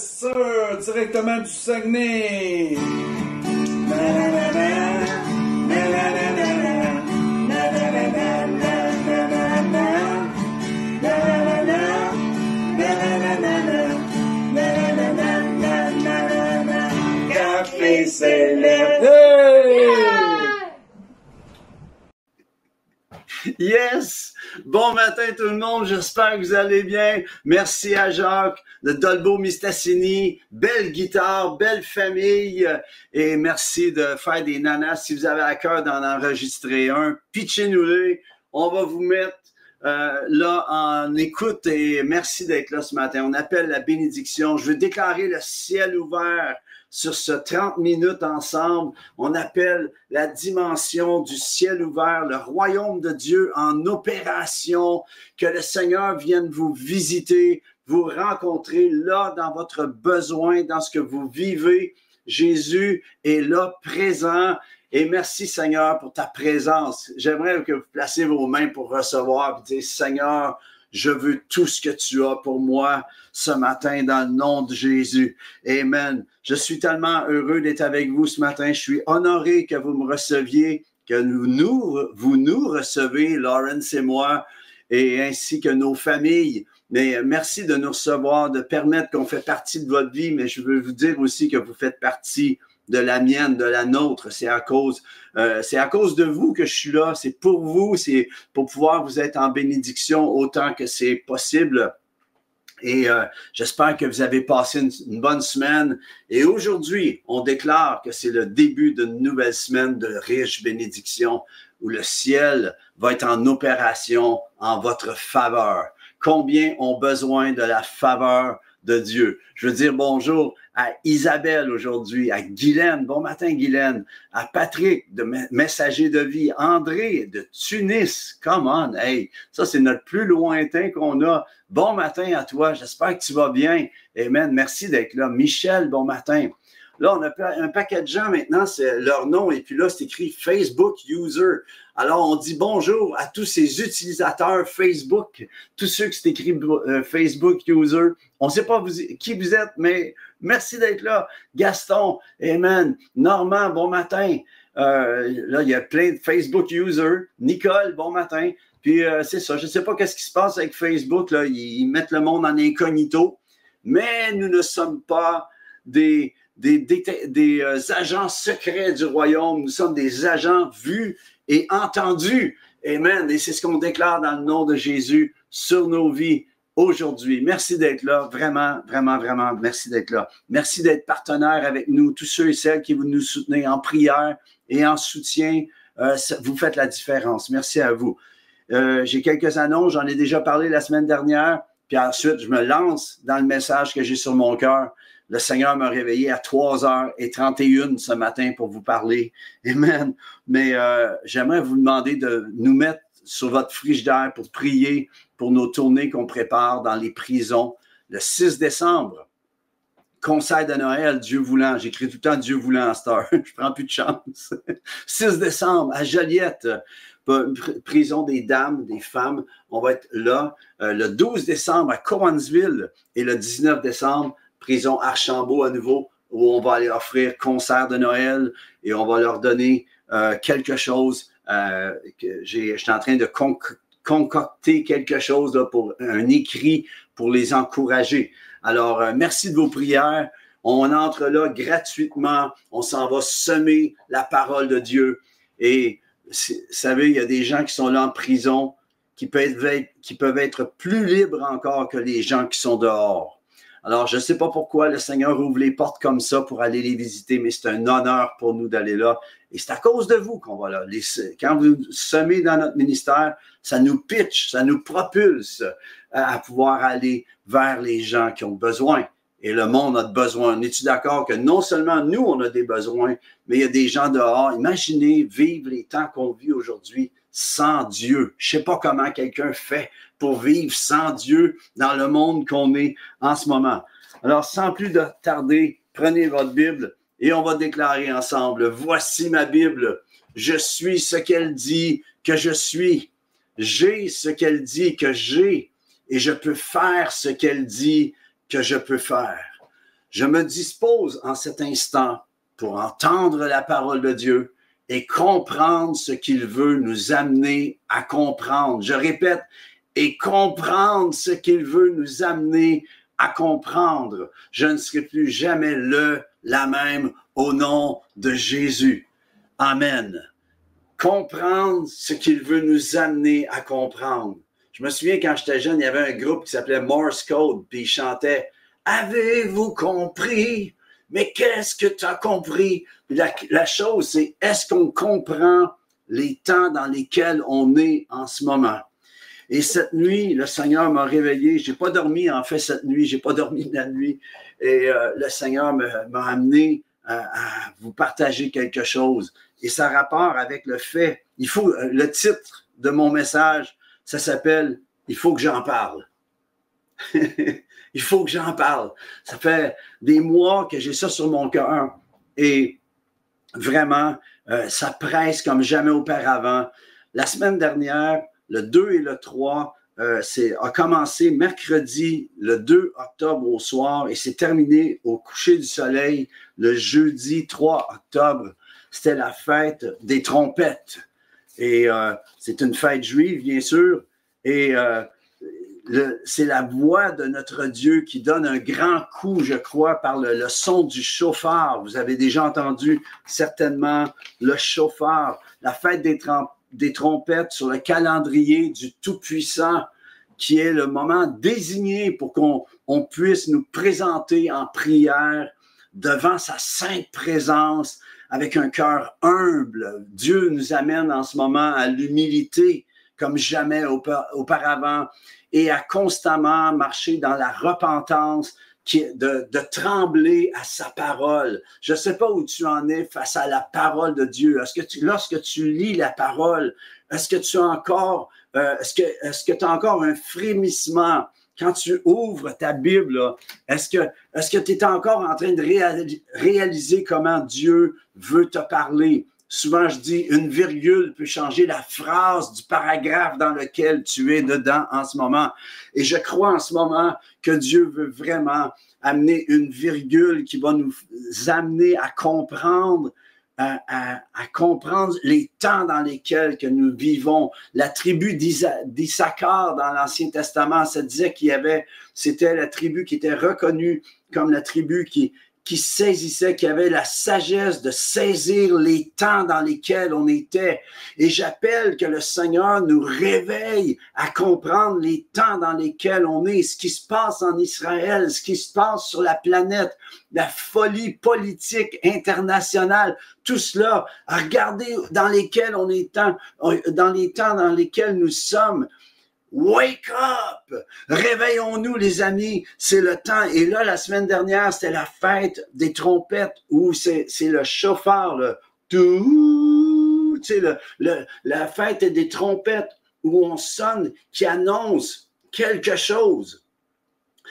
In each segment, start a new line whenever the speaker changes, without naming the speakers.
Yes, sir! Directement du Saguenay! Café Célèbre! Hey!
Yes! Bon matin tout le monde, j'espère que vous allez bien. Merci à Jacques de Dolbeau-Mistassini. Belle guitare, belle famille. Et merci de faire des nanas. Si vous avez à cœur d'en enregistrer un, pitchez-nous-les. On va vous mettre là en écoute et merci d'être là ce matin. On appelle la bénédiction. Je veux déclarer le ciel ouvert sur ce 30 minutes ensemble. On appelle la dimension du ciel ouvert, le royaume de Dieu en opération, que le Seigneur vienne vous visiter, vous rencontrer là dans votre besoin, dans ce que vous vivez. Jésus est là, présent. Et merci Seigneur pour ta présence. J'aimerais que vous placiez vos mains pour recevoir et dire, Seigneur, je veux tout ce que tu as pour moi ce matin dans le nom de Jésus. Amen. Je suis tellement heureux d'être avec vous ce matin. Je suis honoré que vous me receviez, que vous nous recevez, Lawrence et moi, et ainsi que nos familles. Mais merci de nous recevoir, de permettre qu'on fait partie de votre vie, mais je veux vous dire aussi que vous faites partie de la mienne, de la nôtre. C'est à cause de vous que je suis là. C'est pour vous, c'est pour pouvoir vous être en bénédiction autant que c'est possible. Et j'espère que vous avez passé une bonne semaine. Et aujourd'hui, on déclare que c'est le début d'une nouvelle semaine de riche bénédiction où le ciel va être en opération en votre faveur. Combien ont besoin de la faveur de Dieu? Je veux dire bonjour à Isabelle aujourd'hui, à Guylaine, bon matin Guylaine, à Patrick de Messager de Vie, André de Tunis, come on, hey, ça c'est notre plus lointain qu'on a. Bon matin à toi, j'espère que tu vas bien. Amen, merci d'être là. Michel, bon matin. Là, on a un paquet de gens maintenant, c'est leur nom, et puis là, c'est écrit Facebook User. Alors, on dit bonjour à tous ces utilisateurs Facebook, tous ceux qui c'est écrit Facebook User. On ne sait pas qui vous êtes, mais merci d'être là. Gaston, amen. Normand, bon matin. Là, il y a plein de Facebook User. Nicole, bon matin. Puis, c'est ça, je ne sais pas qu'est-ce qui se passe avec Facebook. Là. Ils mettent le monde en incognito, mais nous ne sommes pas des agents secrets du royaume. Nous sommes des agents vus et entendus. Amen. Et c'est ce qu'on déclare dans le nom de Jésus sur nos vies aujourd'hui. Merci d'être là. Vraiment, vraiment, vraiment, merci d'être là. Merci d'être partenaire avec nous, tous ceux et celles qui vous nous soutenez en prière et en soutien. Vous faites la différence. Merci à vous. J'ai quelques annonces. J'en ai déjà parlé la semaine dernière. Puis ensuite, je me lance dans le message que j'ai sur mon cœur. Le Seigneur m'a réveillé à 3h31 ce matin pour vous parler. Amen. Mais j'aimerais vous demander de nous mettre sur votre frigidaire pour prier pour nos tournées qu'on prépare dans les prisons. Le 6 décembre, concert de Noël, Dieu voulant. J'écris tout le temps Dieu voulant à cette heure. Je prends plus de chance. 6 décembre, à Joliette, prison des dames, des femmes. On va être là. Le 12 décembre, à Cowansville. Et le 19 décembre, prison Archambault à nouveau, où on va aller offrir concert de Noël et on va leur donner quelque chose. Je suis en train de concocter quelque chose là, pour un écrit pour les encourager. Alors, merci de vos prières. On entre là gratuitement. On s'en va semer la parole de Dieu. Et vous savez, il y a des gens qui sont là en prison qui peuvent être plus libres encore que les gens qui sont dehors. Alors, je ne sais pas pourquoi le Seigneur ouvre les portes comme ça pour aller les visiter, mais c'est un honneur pour nous d'aller là. Et c'est à cause de vous qu'on va là. Quand vous semez dans notre ministère, ça nous pitch, ça nous propulse à pouvoir aller vers les gens qui ont besoin. Et le monde a besoin. Es-tu d'accord que non seulement nous, on a des besoins, mais il y a des gens dehors. Imaginez vivre les temps qu'on vit aujourd'hui sans Dieu. Je ne sais pas comment quelqu'un fait pour vivre sans Dieu dans le monde qu'on est en ce moment. Alors, sans plus de tarder, prenez votre Bible et on va déclarer ensemble. Voici ma Bible. Je suis ce qu'elle dit que je suis. J'ai ce qu'elle dit que j'ai et je peux faire ce qu'elle dit que je peux faire. Je me dispose en cet instant pour entendre la parole de Dieu et comprendre ce qu'il veut nous amener à comprendre. Je répète, et comprendre ce qu'il veut nous amener à comprendre. Je ne serai plus jamais la même au nom de Jésus. Amen. Comprendre ce qu'il veut nous amener à comprendre. Je me souviens quand j'étais jeune, il y avait un groupe qui s'appelait Morse Code, puis il chantait « Avez-vous compris? Mais qu'est-ce que tu as compris? » La chose, c'est est-ce qu'on comprend les temps dans lesquels on est en ce moment? Et cette nuit, le Seigneur m'a réveillé. J'ai pas dormi, en fait, cette nuit. J'ai pas dormi la nuit. Et le Seigneur m'a amené à vous partager quelque chose. Et ça a rapport avec le fait, le titre de mon message, ça s'appelle « Il faut que j'en parle ». Il faut que j'en parle. Ça fait des mois que j'ai ça sur mon cœur. Et vraiment, ça presse comme jamais auparavant. La semaine dernière, le 2 et le 3, a commencé mercredi, le 2 octobre au soir, et c'est terminé au coucher du soleil, le jeudi 3 octobre. C'était la fête des trompettes. Et c'est une fête juive, bien sûr. Et c'est la voix de notre Dieu qui donne un grand coup, je crois, par le son du chauffard. Vous avez déjà entendu certainement le chauffard. La fête des trompettes sur le calendrier du Tout-Puissant, qui est le moment désigné pour qu'on puisse nous présenter en prière devant sa sainte présence avec un cœur humble. Dieu nous amène en ce moment à l'humilité comme jamais auparavant et à constamment marcher dans la repentance, de trembler à sa parole. Je ne sais pas où tu en es face à la parole de Dieu. Lorsque tu lis la parole, est-ce que tu as encore, est-ce que tu as encore un frémissement quand tu ouvres ta Bible? Là, est-ce que tu es encore en train de réaliser comment Dieu veut te parler? Souvent, je dis, une virgule peut changer la phrase du paragraphe dans lequel tu es dedans en ce moment. Et je crois en ce moment que Dieu veut vraiment amener une virgule qui va nous amener à comprendre, à comprendre les temps dans lesquels que nous vivons. La tribu d'Issachar dans l'Ancien Testament, ça disait c'était la tribu qui était reconnue comme la tribu qui saisissait, qui avait la sagesse de saisir les temps dans lesquels on était. Et j'appelle que le Seigneur nous réveille à comprendre les temps dans lesquels on est, ce qui se passe en Israël, ce qui se passe sur la planète, la folie politique internationale, tout cela, à regarder dans lesquels on est, dans les temps dans lesquels nous sommes. Wake up! Réveillons-nous, les amis, c'est le temps. Et là, la semaine dernière, c'était la fête des trompettes où c'est le chauffard, la fête des trompettes où on sonne, qui annonce quelque chose.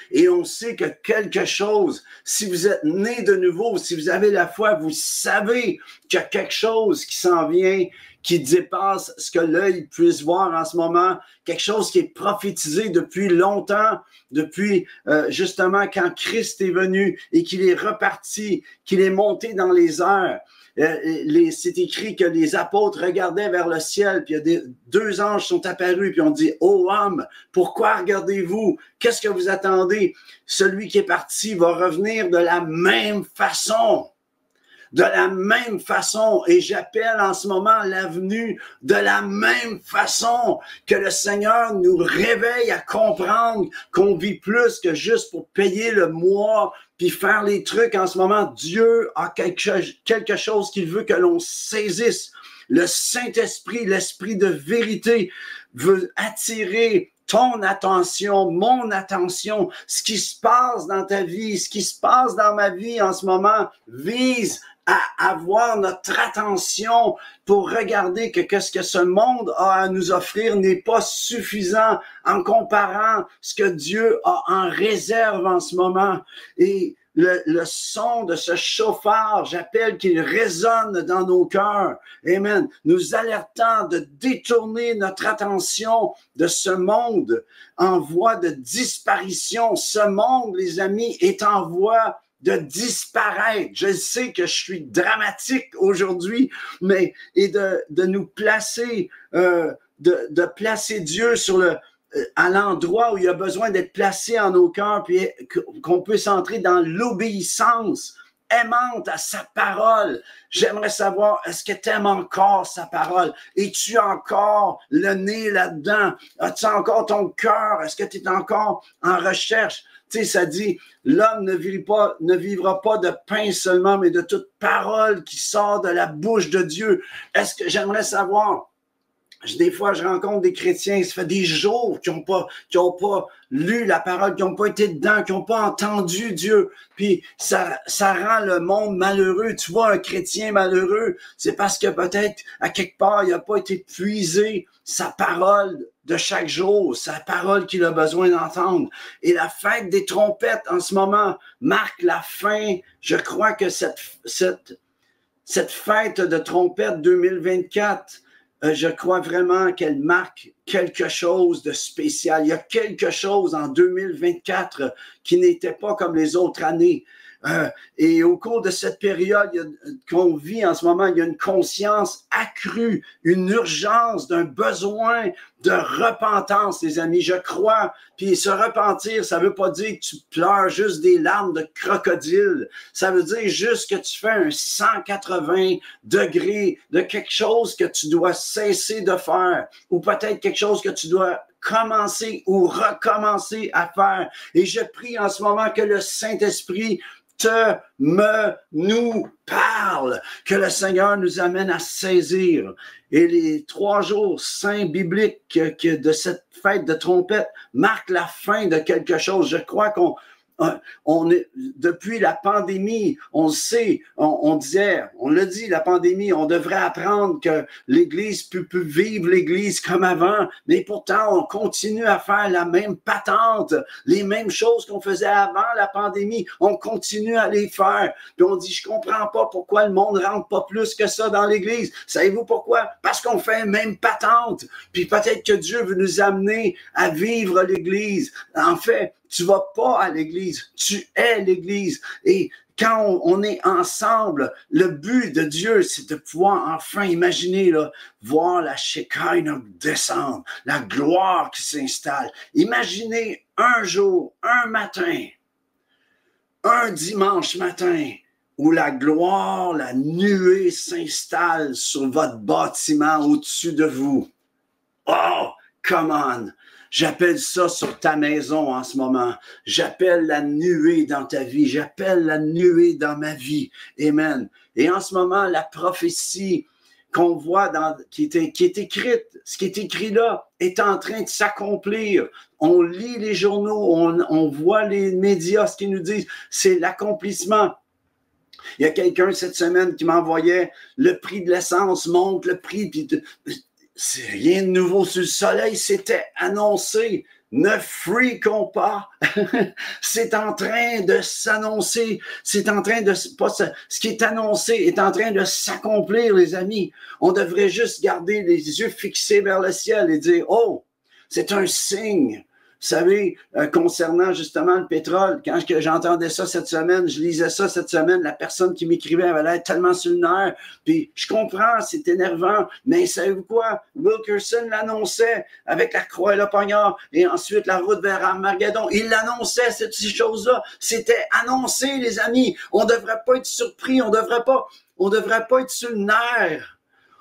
Et on sait que quelque chose, si vous êtes né de nouveau, si vous avez la foi, vous savez qu'il y a quelque chose qui s'en vient, qui dépasse ce que l'œil puisse voir en ce moment, quelque chose qui est prophétisé depuis longtemps, depuis justement quand Christ est venu et qu'il est reparti, qu'il est monté dans les airs. C'est écrit que les apôtres regardaient vers le ciel, puis il y a deux anges sont apparus, puis on dit « Ô homme, pourquoi regardez-vous? Qu'est-ce que vous attendez? Celui qui est parti va revenir de la même façon. » De la même façon, et j'appelle en ce moment la venue de la même façon, que le Seigneur nous réveille à comprendre qu'on vit plus que juste pour payer le mois puis faire les trucs en ce moment. Dieu a quelque chose qu'il veut que l'on saisisse. Le Saint-Esprit, l'Esprit de vérité veut attirer ton attention, mon attention. Ce qui se passe dans ta vie, ce qui se passe dans ma vie en ce moment vise à avoir notre attention pour regarder que ce que ce monde a à nous offrir n'est pas suffisant en comparant ce que Dieu a en réserve en ce moment. Et le son de ce chauffard, j'appelle qu'il résonne dans nos cœurs. Amen. Nous alertant de détourner notre attention de ce monde en voie de disparition. Ce monde, les amis, est en voie de disparaître. Je sais que je suis dramatique aujourd'hui, mais et de nous placer, de placer Dieu sur à l'endroit où il a besoin d'être placé en nos cœurs, puis qu'on puisse entrer dans l'obéissance aimante à sa parole. J'aimerais savoir, est-ce que tu aimes encore sa parole? Es-tu encore le nez là-dedans? As-tu encore ton cœur? Est-ce que tu es encore en recherche? Tu sais, ça dit, l'homme ne vivra pas de pain seulement, mais de toute parole qui sort de la bouche de Dieu. Est-ce que j'aimerais savoir? Des fois, je rencontre des chrétiens, ça fait des jours qu'ils n'ont pas lu la parole, qui n'ont pas été dedans, qui n'ont pas entendu Dieu. Puis ça rend le monde malheureux. Tu vois, un chrétien malheureux, c'est parce que peut-être, à quelque part, il n'a pas été puisé sa parole de chaque jour, sa parole qu'il a besoin d'entendre. Et la fête des trompettes, en ce moment, marque la fin. Je crois que cette fête de trompettes 2024, je crois vraiment qu'elle marque quelque chose de spécial. Il y a quelque chose en 2024 qui n'était pas comme les autres années. Et au cours de cette période qu'on vit en ce moment, il y a une conscience accrue, une urgence, d'un besoin de repentance, les amis. Je crois. Puis se repentir, ça veut pas dire que tu pleures juste des larmes de crocodile. Ça veut dire juste que tu fais un 180 degrés de quelque chose que tu dois cesser de faire, ou peut-être quelque chose que tu dois commencer ou recommencer à faire. Et je prie en ce moment que le Saint-Esprit nous parle, que le Seigneur nous amène à saisir. Et les 3 jours saints bibliques de cette fête de trompette marquent la fin de quelque chose. Je crois qu'on est, depuis la pandémie, on le sait, on disait, on l'a dit, la pandémie, on devrait apprendre que l'Église peut vivre l'Église comme avant, mais pourtant, on continue à faire la même patente, les mêmes choses qu'on faisait avant la pandémie, on continue à les faire. Puis on dit, je comprends pas pourquoi le monde rentre pas plus que ça dans l'Église. Savez-vous pourquoi? Parce qu'on fait la même patente. Puis peut-être que Dieu veut nous amener à vivre l'Église. En fait, tu vas pas à l'Église, tu es l'Église. Et quand on est ensemble, le but de Dieu, c'est de pouvoir enfin imaginer, là, voir la Shekinah descendre, la gloire qui s'installe. Imaginez un jour, un matin, un dimanche matin, où la gloire, la nuée s'installe sur votre bâtiment au-dessus de vous. Oh, come on! J'appelle ça sur ta maison en ce moment. J'appelle la nuée dans ta vie. J'appelle la nuée dans ma vie. Amen. Et en ce moment, la prophétie qu'on voit qui est écrite, ce qui est écrit là, est en train de s'accomplir. On lit les journaux, on voit les médias, ce qu'ils nous disent, c'est l'accomplissement. Il y a quelqu'un cette semaine qui m'envoyait le prix de l'essence monte, le prix, puis c'est rien de nouveau sur le soleil, c'était annoncé. Ne freakons pas. C'est en train de s'annoncer. C'est en train de... ce qui est annoncé est en train de s'accomplir, les amis. On devrait juste garder les yeux fixés vers le ciel et dire, oh, c'est un signe. Vous savez, concernant justement le pétrole, quand j'entendais ça cette semaine, je lisais ça cette semaine, la personne qui m'écrivait avait l'air tellement sur le nerf, puis je comprends, c'est énervant, mais savez-vous quoi? Wilkerson l'annonçait avec la croix et le poignard, et ensuite la route vers Armageddon. Il l'annonçait, ces choses-là. C'était annoncé, les amis. On devrait pas être surpris, on devrait pas être sur le nerf.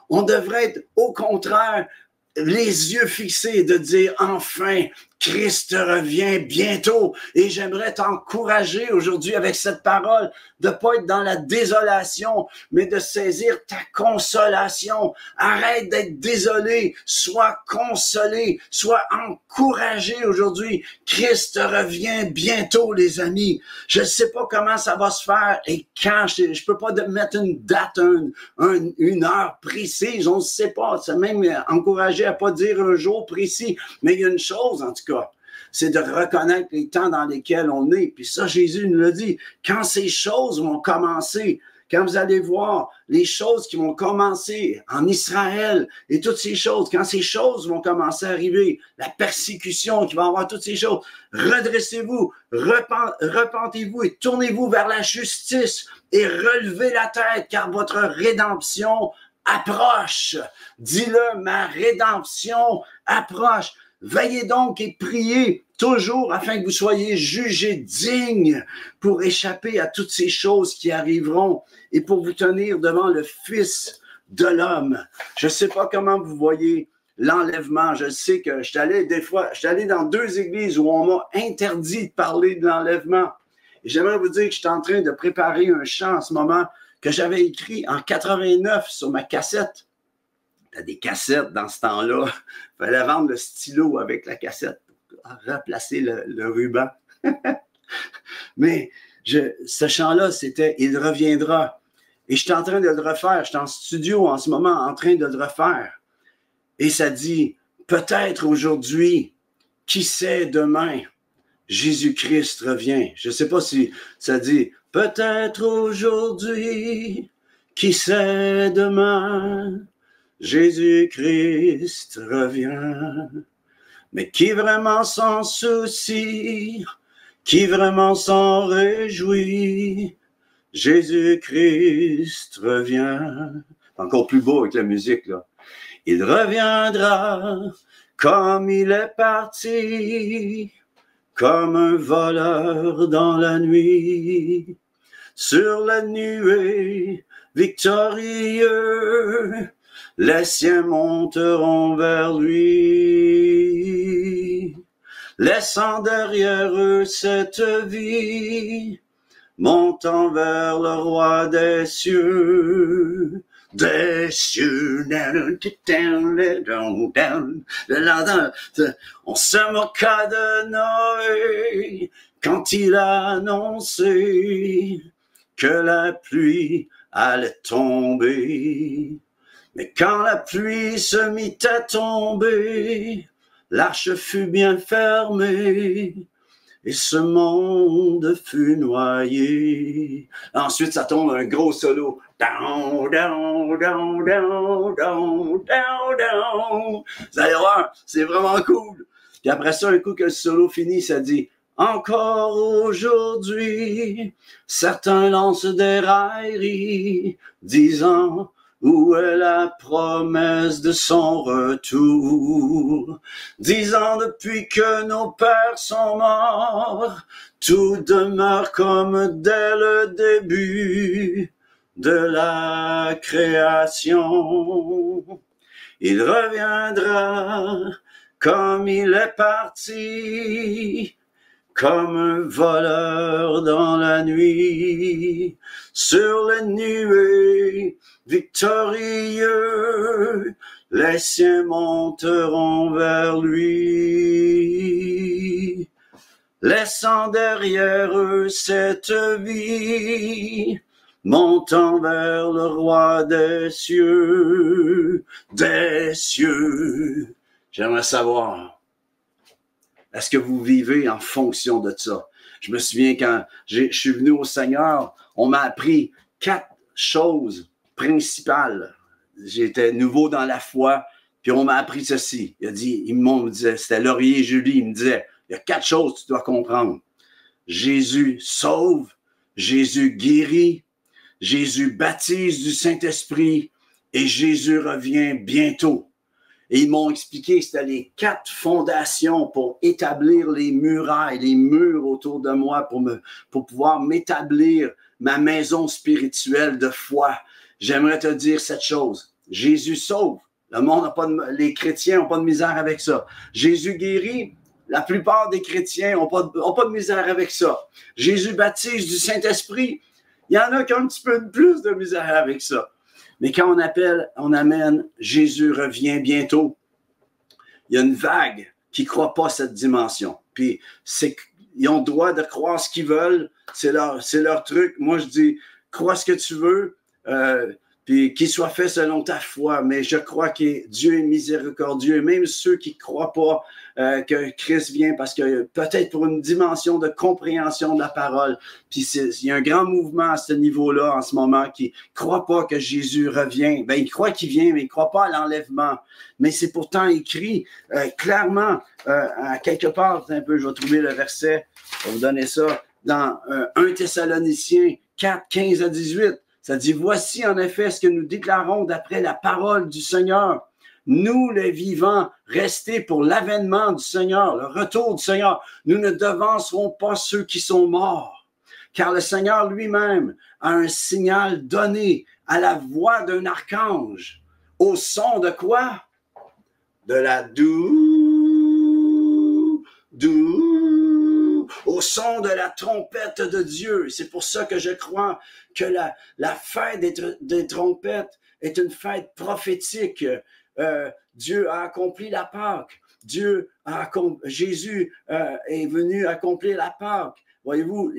On devrait être, au contraire, les yeux fixés de dire enfin, Christ revient bientôt. Et j'aimerais t'encourager aujourd'hui avec cette parole de ne pas être dans la désolation, mais de saisir ta consolation. Arrête d'être désolé, sois consolé, sois encouragé aujourd'hui. Christ revient bientôt, les amis. Je ne sais pas comment ça va se faire et quand. Je peux pas mettre une date, une heure précise. On ne sait pas. C'est même encouragé à pas dire un jour précis. Mais il y a une chose, en tout cas, c'est de reconnaître les temps dans lesquels on est. Puis ça, Jésus nous l'a dit. Quand ces choses vont commencer, quand vous allez voir les choses qui vont commencer en Israël et toutes ces choses, quand ces choses vont commencer à arriver, la persécution qui va avoir toutes ces choses, redressez-vous, repentez-vous et tournez-vous vers la justice et relevez la tête car votre rédemption approche. Dis-le, ma rédemption approche. Veillez donc et priez toujours afin que vous soyez jugés dignes pour échapper à toutes ces choses qui arriveront et pour vous tenir devant le Fils de l'homme. Je ne sais pas comment vous voyez l'enlèvement. Je sais que je suis allé dans 2 églises où on m'a interdit de parler de l'enlèvement. Et j'aimerais vous dire que je suis en train de préparer un chant en ce moment que j'avais écrit en 89 sur ma cassette. T'as des cassettes dans ce temps-là. Il fallait vendre le stylo avec la cassette pour replacer le ruban. Mais ce chant-là, c'était « Il reviendra ». Et je suis en train de le refaire. Je suis en studio en ce moment en train de le refaire. Et ça dit « Peut-être aujourd'hui, qui sait demain, Jésus-Christ revient ». Je ne sais pas si ça dit « Peut-être aujourd'hui, qui sait demain, Jésus-Christ revient ». Mais qui vraiment s'en soucie, qui vraiment s'en réjouit, Jésus-Christ revient. Encore plus beau avec la musique, là. Il reviendra comme il est parti, comme un voleur dans la nuit, sur la nuée victorieux, les siens monteront vers lui, laissant derrière eux cette vie, montant vers le roi des cieux. Des cieux, on se moqua de Noé quand il a annoncé que la pluie allait tomber. Mais quand la pluie se mit à tomber, l'arche fut bien fermée et ce monde fut noyé. Ensuite, ça tombe un gros solo. Down, down, down, down, down, down, down. Vous allez voir, c'est vraiment cool. Puis après ça, un coup que le solo finit, ça dit « Encore aujourd'hui, certains lancent des railleries, disant « Où est la promesse de son retour ?» Disant depuis que nos pères sont morts, tout demeure comme dès le début de la création. Il reviendra comme il est parti, comme un voleur dans la nuit, sur les nuées victorieux, les siens monteront vers lui, laissant derrière eux cette vie, montant vers le roi des cieux, des cieux. J'aimerais savoir, est-ce que vous vivez en fonction de ça? Je me souviens quand je suis venu au Seigneur, on m'a appris 4 choses principales. J'étais nouveau dans la foi, puis on m'a appris ceci. Il me disait, c'était Laurier Julie, il me disait, il y a 4 choses que tu dois comprendre. Jésus sauve, Jésus guérit, Jésus baptise du Saint-Esprit et Jésus revient bientôt. Et ils m'ont expliqué que c'était les 4 fondations pour établir les murailles, les murs autour de moi pour pouvoir m'établir ma maison spirituelle de foi. J'aimerais te dire cette chose. Jésus sauve. Le monde n'a pas les chrétiens n'ont pas de misère avec ça. Jésus guérit. La plupart des chrétiens n'ont pas de misère avec ça. Jésus baptise du Saint-Esprit. Il y en a qui ont un petit peu plus de misère avec ça. Mais quand on amène Jésus revient bientôt, il y a une vague qui ne croit pas cette dimension. Puis ils ont le droit de croire ce qu'ils veulent, c'est leur truc. Moi, je dis, crois ce que tu veux. puis qu'il soit fait selon ta foi. Mais je crois que Dieu est miséricordieux, même ceux qui ne croient pas que Christ vient, parce que peut-être pour une dimension de compréhension de la parole. Puis il y a un grand mouvement à ce niveau-là en ce moment qui ne croit pas que Jésus revient. Ben, il croit qu'il vient, mais il ne croit pas à l'enlèvement. Mais c'est pourtant écrit clairement, à quelque part, un peu, je vais trouver le verset, je vais vous donner ça, dans 1 Thessaloniciens 4, 15 à 18. Ça dit, voici en effet ce que nous déclarons d'après la parole du Seigneur. Nous, les vivants, restés pour l'avènement du Seigneur, le retour du Seigneur, nous ne devancerons pas ceux qui sont morts. Car le Seigneur lui-même a un signal donné à la voix d'un archange. Au son de quoi? De la au son de la trompette de Dieu. C'est pour ça que je crois que la fête des trompettes est une fête prophétique. Dieu a accompli la Pâque. Jésus est venu accomplir la Pâque. Voyez-vous,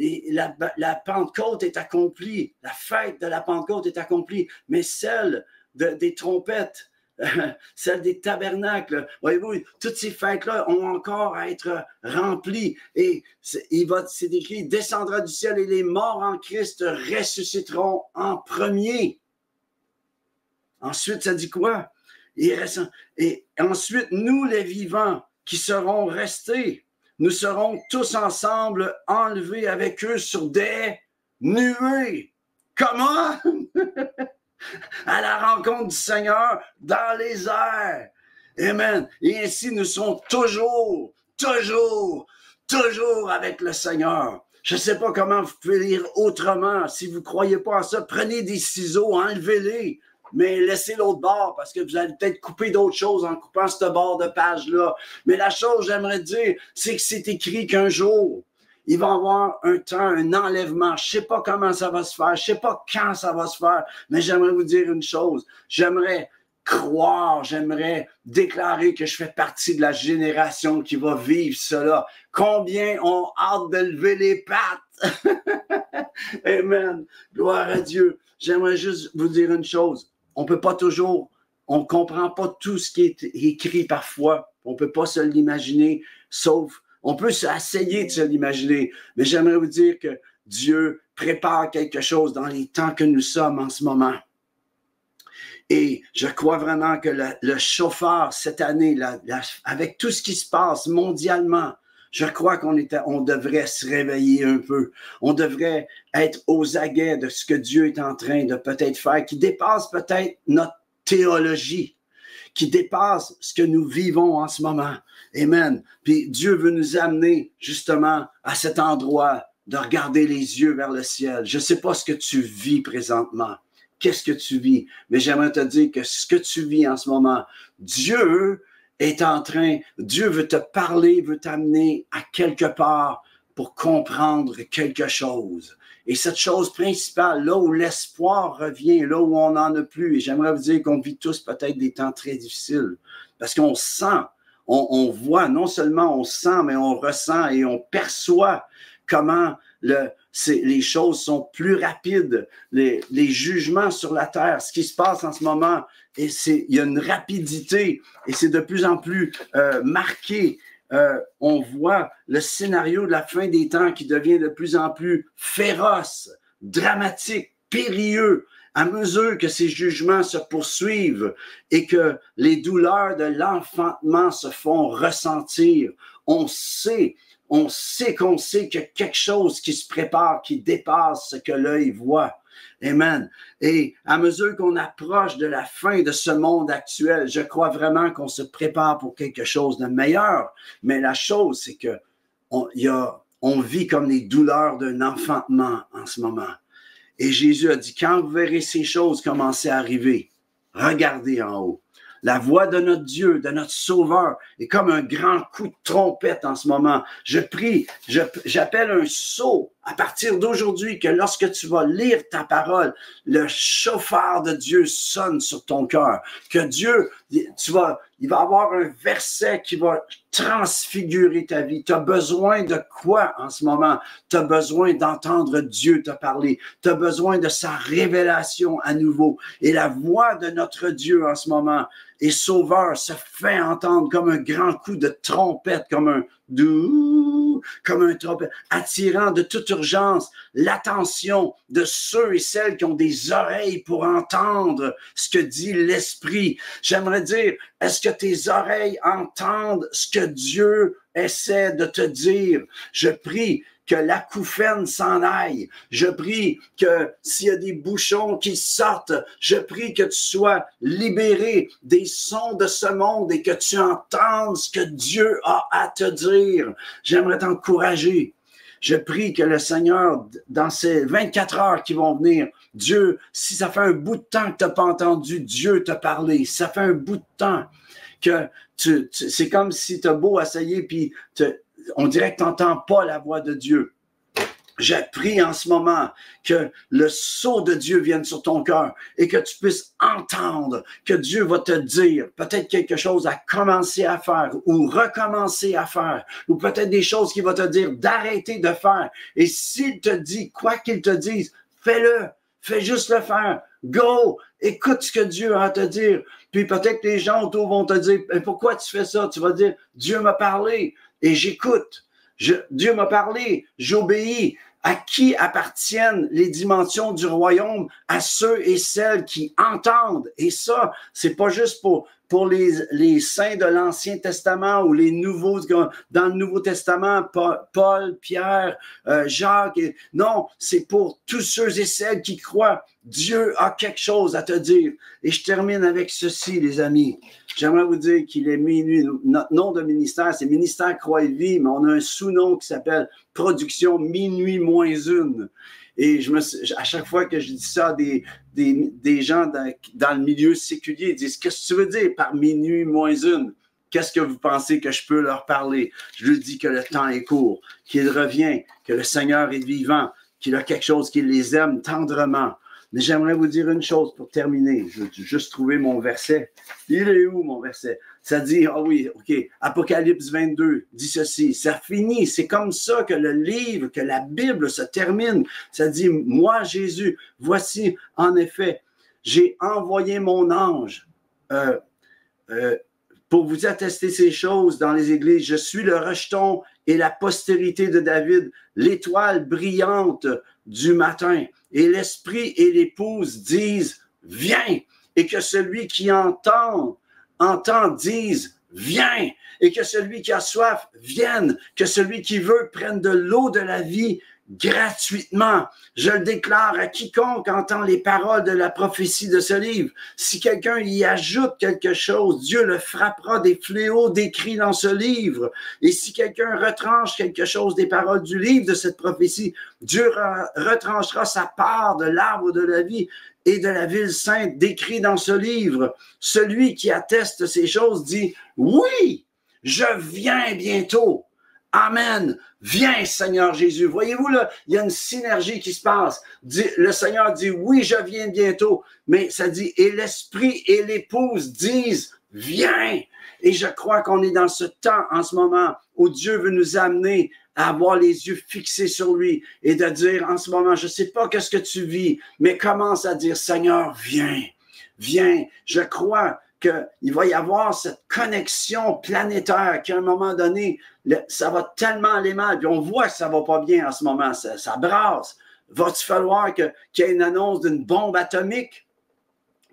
la Pentecôte est accomplie. La fête de la Pentecôte est accomplie. Mais celle des trompettes, celle des tabernacles. Voyez-vous, toutes ces fêtes-là ont encore à être remplies. Et c'est écrit, il descendra du ciel et les morts en Christ ressusciteront en premier. Ensuite, ça dit quoi? Et ensuite, nous les vivants qui serons restés, nous serons tous ensemble enlevés avec eux sur des nuées. Comment? À la rencontre du Seigneur dans les airs. Amen. Et ainsi, nous sommes toujours avec le Seigneur. Je ne sais pas comment vous pouvez lire autrement. Si vous ne croyez pas à ça, prenez des ciseaux, enlevez-les, mais laissez l'autre bord parce que vous allez peut-être couper d'autres choses en coupant ce bord de page-là. Mais la chose, j'aimerais dire, c'est que c'est écrit qu'un jour, il va y avoir un temps, un enlèvement. Je ne sais pas comment ça va se faire. Je ne sais pas quand ça va se faire. Mais j'aimerais vous dire une chose. J'aimerais croire, j'aimerais déclarer que je fais partie de la génération qui va vivre cela. Combien ont hâte de lever les pattes? Amen. Gloire à Dieu. J'aimerais juste vous dire une chose. On peut pas toujours, on ne comprend pas tout ce qui est écrit parfois. On ne peut pas se l'imaginer, sauf on peut essayer de se l'imaginer, mais j'aimerais vous dire que Dieu prépare quelque chose dans les temps que nous sommes en ce moment. Et je crois vraiment que le chauffeur cette année, avec tout ce qui se passe mondialement, je crois qu'on devrait se réveiller un peu. On devrait être aux aguets de ce que Dieu est en train de peut-être faire, qui dépasse peut-être notre théologie, qui dépasse ce que nous vivons en ce moment. Amen. Puis Dieu veut nous amener justement à cet endroit de regarder les yeux vers le ciel. Je ne sais pas ce que tu vis présentement. Qu'est-ce que tu vis? Mais j'aimerais te dire que ce que tu vis en ce moment, Dieu veut te parler, veut t'amener à quelque part pour comprendre quelque chose. Et cette chose principale, là où l'espoir revient, là où on n'en a plus, et j'aimerais vous dire qu'on vit tous peut-être des temps très difficiles, parce qu'on sent, on voit, non seulement on sent, mais on ressent et on perçoit comment les choses sont plus rapides, les jugements sur la terre, ce qui se passe en ce moment, et il y a une rapidité, et c'est de plus en plus marqué. On voit le scénario de la fin des temps qui devient de plus en plus féroce, dramatique, périlleux, à mesure que ces jugements se poursuivent et que les douleurs de l'enfantement se font ressentir. On sait qu'il y a quelque chose qui se prépare, qui dépasse ce que l'œil voit. Amen. Et à mesure qu'on approche de la fin de ce monde actuel, je crois vraiment qu'on se prépare pour quelque chose de meilleur. Mais la chose, c'est que on vit comme les douleurs d'un enfantement en ce moment. Et Jésus a dit, quand vous verrez ces choses commencer à arriver, regardez en haut. La voix de notre Dieu, de notre Sauveur, est comme un grand coup de trompette en ce moment. Je prie, j'appelle un saut à partir d'aujourd'hui, que lorsque tu vas lire ta parole, le chauffard de Dieu sonne sur ton cœur. Que Dieu, il va avoir un verset qui va transfigurer ta vie. Tu as besoin de quoi en ce moment? Tu as besoin d'entendre Dieu te parler. Tu as besoin de sa révélation à nouveau. Et la voix de notre Dieu en ce moment est sauveur, se fait entendre comme un grand coup de trompette, comme un trompette, attirant de toute urgence l'attention de ceux et celles qui ont des oreilles pour entendre ce que dit l'Esprit. J'aimerais dire, est-ce que tes oreilles entendent ce que Dieu essaie de te dire? Je prie que l'acouphène s'en aille. Je prie que s'il y a des bouchons qui sortent, je prie que tu sois libéré des sons de ce monde et que tu entendes ce que Dieu a à te dire. J'aimerais t'encourager. Je prie que le Seigneur, dans ces 24 heures qui vont venir, Dieu, si ça fait un bout de temps que tu n'as pas entendu Dieu te parler, si ça fait un bout de temps que c'est comme si tu as beau essayer, puis on dirait que tu n'entends pas la voix de Dieu. Je prie en ce moment que le sceau de Dieu vienne sur ton cœur et que tu puisses entendre que Dieu va te dire peut-être quelque chose à commencer à faire ou recommencer à faire ou peut-être des choses qu'il va te dire d'arrêter de faire. Et s'il te dit quoi qu'il te dise, fais-le. Fais juste le faire. Go! Écoute ce que Dieu a à te dire. Puis peut-être que les gens autour vont te dire « Pourquoi tu fais ça? » Tu vas dire « Dieu m'a parlé et j'écoute. Dieu m'a parlé, j'obéis. » À qui appartiennent les dimensions du royaume? À ceux et celles qui entendent. Et ça, c'est pas juste pour les saints de l'Ancien Testament ou les nouveaux, dans le Nouveau Testament, Paul, Pierre, Jacques. Non, c'est pour tous ceux et celles qui croient. Dieu a quelque chose à te dire. Et je termine avec ceci, les amis. J'aimerais vous dire qu'il est minuit. Notre nom de ministère, c'est Ministère Croix et Vie, mais on a un sous-nom qui s'appelle Production Minuit moins une. Et à chaque fois que je dis ça à des gens dans le milieu séculier, ils disent « Qu'est-ce que tu veux dire par minuit moins une? Qu'est-ce que vous pensez que je peux leur parler? » Je leur dis que le temps est court, qu'il revient, que le Seigneur est vivant, qu'il a quelque chose qui les aime tendrement. Mais j'aimerais vous dire une chose pour terminer. Je vais juste trouver mon verset. Il est où, mon verset? Ça dit, ah oui, OK, Apocalypse 22 dit ceci. Ça finit. C'est comme ça que le livre, que la Bible se termine. Ça dit, moi, Jésus, voici, en effet, j'ai envoyé mon ange pour vous attester ces choses dans les églises. Je suis le rejeton et la postérité de David, l'étoile brillante du matin. Et l'esprit et l'épouse disent, viens. Et que celui qui entend dise, viens. Et que celui qui a soif vienne. Que celui qui veut prenne de l'eau de la vie gratuitement. Je le déclare à quiconque entend les paroles de la prophétie de ce livre. Si quelqu'un y ajoute quelque chose, Dieu le frappera des fléaux décrits dans ce livre. Et si quelqu'un retranche quelque chose des paroles du livre de cette prophétie, Dieu retranchera sa part de l'arbre de la vie et de la ville sainte décrit dans ce livre. Celui qui atteste ces choses dit, oui, je viens bientôt. Amen. Viens, Seigneur Jésus. Voyez-vous, là, il y a une synergie qui se passe. Le Seigneur dit, oui, je viens bientôt. Mais ça dit, et l'esprit et l'épouse disent, viens. Et je crois qu'on est dans ce temps en ce moment où Dieu veut nous amener à avoir les yeux fixés sur lui et de dire en ce moment, je ne sais pas qu'est-ce que tu vis, mais commence à dire, Seigneur, viens, viens. Je crois qu'il va y avoir cette connexion planétaire qu'à un moment donné, ça va tellement aller mal. Puis on voit que ça ne va pas bien en ce moment, ça brasse. Va-t-il falloir qu'il y ait une annonce d'une bombe atomique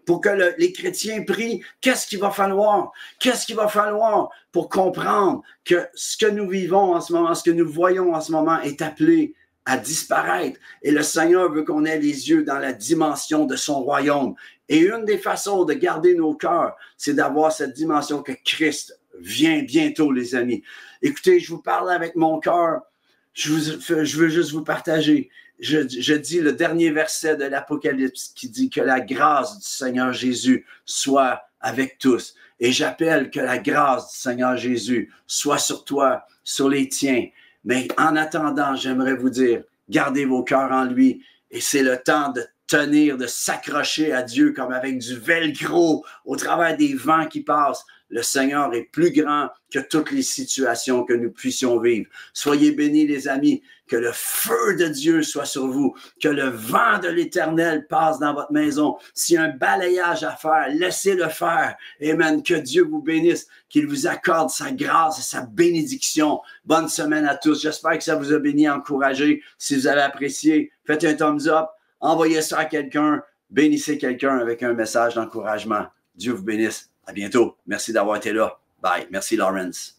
pour que les chrétiens prient? Qu'est-ce qu'il va falloir? Qu'est-ce qu'il va falloir pour comprendre que ce que nous vivons en ce moment, ce que nous voyons en ce moment est appelé à disparaître. Et le Seigneur veut qu'on ait les yeux dans la dimension de son royaume. Et une des façons de garder nos cœurs, c'est d'avoir cette dimension que Christ vient bientôt, les amis. Écoutez, je vous parle avec mon cœur. Je veux juste vous partager. Je dis le dernier verset de l'Apocalypse qui dit que la grâce du Seigneur Jésus soit avec tous. Et j'appelle que la grâce du Seigneur Jésus soit sur toi, sur les tiens. Mais en attendant, j'aimerais vous dire Gardez vos cœurs en lui. Et c'est le temps de tenir, de s'accrocher à Dieu comme avec du velcro au travers des vents qui passent. Le Seigneur est plus grand que toutes les situations que nous puissions vivre. Soyez bénis, les amis, que le feu de Dieu soit sur vous, que le vent de l'Éternel passe dans votre maison. S'il y a un balayage à faire, laissez-le faire. Amen. Que Dieu vous bénisse, qu'il vous accorde sa grâce et sa bénédiction. Bonne semaine à tous. J'espère que ça vous a béni, encouragé. Si vous avez apprécié, faites un thumbs up, envoyez ça à quelqu'un, bénissez quelqu'un avec un message d'encouragement. Dieu vous bénisse. À bientôt. Merci d'avoir été là. Bye. Merci, Lawrence.